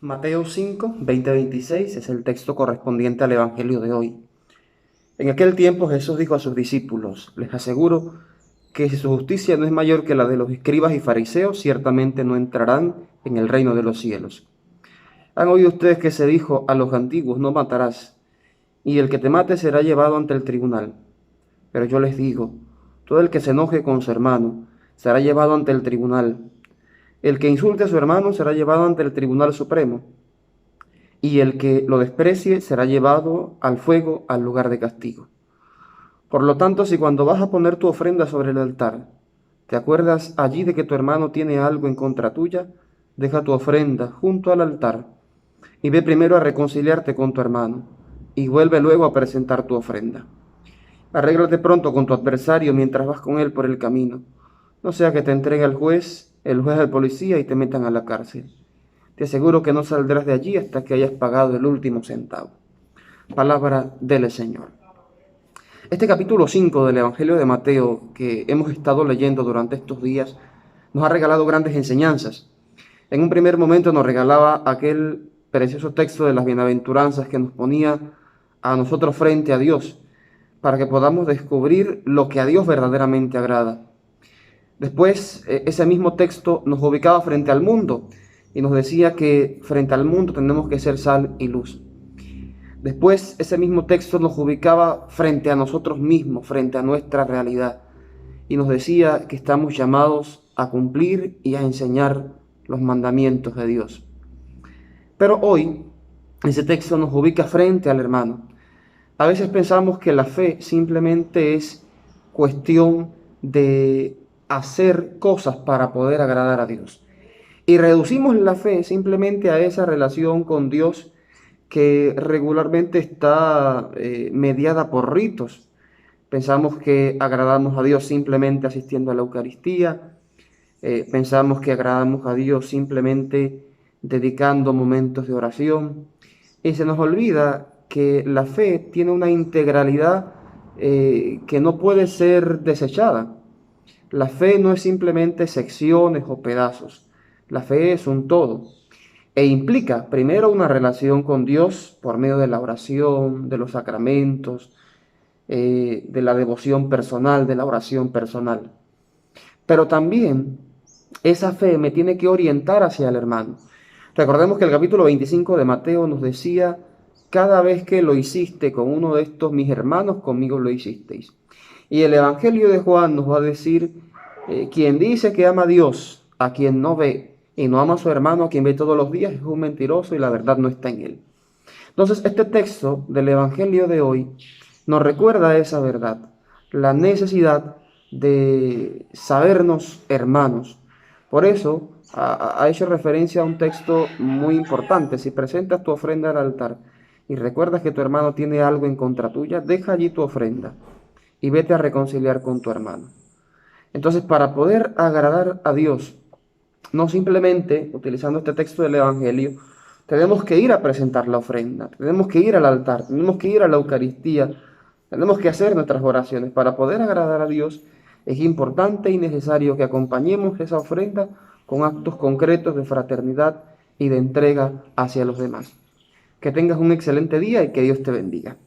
Mateo 5, 20-26 es el texto correspondiente al Evangelio de hoy. En aquel tiempo Jesús dijo a sus discípulos: les aseguro que si su justicia no es mayor que la de los escribas y fariseos, ciertamente no entrarán en el reino de los cielos. Han oído ustedes que se dijo a los antiguos: no matarás, y el que te mate será llevado ante el tribunal. Pero yo les digo: todo el que se enoje con su hermano será llevado ante el tribunal. El que insulte a su hermano será llevado ante el tribunal supremo, y el que lo desprecie será llevado al fuego, al lugar de castigo. Por lo tanto, si cuando vas a poner tu ofrenda sobre el altar, te acuerdas allí de que tu hermano tiene algo en contra tuya, deja tu ofrenda junto al altar y ve primero a reconciliarte con tu hermano, y vuelve luego a presentar tu ofrenda. Arréglate pronto con tu adversario mientras vas con él por el camino, no sea que te entregue el juez al policía y te metan a la cárcel. Te aseguro que no saldrás de allí hasta que hayas pagado el último centavo. Palabra del Señor. Este capítulo 5 del Evangelio de Mateo que hemos estado leyendo durante estos días nos ha regalado grandes enseñanzas. En un primer momento nos regalaba aquel precioso texto de las bienaventuranzas que nos ponía a nosotros frente a Dios para que podamos descubrir lo que a Dios verdaderamente agrada. Después, ese mismo texto nos ubicaba frente al mundo y nos decía que frente al mundo tenemos que ser sal y luz. Después, ese mismo texto nos ubicaba frente a nosotros mismos, frente a nuestra realidad, y nos decía que estamos llamados a cumplir y a enseñar los mandamientos de Dios. Pero hoy, ese texto nos ubica frente al hermano. A veces pensamos que la fe simplemente es cuestión de hacer cosas para poder agradar a Dios. Y reducimos la fe simplemente a esa relación con Dios que regularmente está mediada por ritos. Pensamos que agradamos a Dios simplemente asistiendo a la Eucaristía, pensamos que agradamos a Dios simplemente dedicando momentos de oración, y se nos olvida que la fe tiene una integralidad que no puede ser desechada. La fe no es simplemente secciones o pedazos, la fe es un todo. E implica primero una relación con Dios por medio de la oración, de los sacramentos, de la devoción personal, de la oración personal. Pero también esa fe me tiene que orientar hacia el hermano. Recordemos que el capítulo 25 de Mateo nos decía: cada vez que lo hiciste con uno de estos mis hermanos, conmigo lo hicisteis. Y el Evangelio de Juan nos va a decir: quien dice que ama a Dios, a quien no ve, y no ama a su hermano, a quien ve todos los días, es un mentiroso y la verdad no está en él. Entonces, este texto del Evangelio de hoy nos recuerda esa verdad, la necesidad de sabernos hermanos. Por eso ha hecho referencia a un texto muy importante: si presentas tu ofrenda al altar y recuerdas que tu hermano tiene algo en contra tuya, deja allí tu ofrenda y vete a reconciliar con tu hermano. Entonces, para poder agradar a Dios, no simplemente utilizando este texto del Evangelio, tenemos que ir a presentar la ofrenda, tenemos que ir al altar, tenemos que ir a la Eucaristía, tenemos que hacer nuestras oraciones. Para poder agradar a Dios es importante y necesario que acompañemos esa ofrenda con actos concretos de fraternidad y de entrega hacia los demás. Que tengas un excelente día y que Dios te bendiga.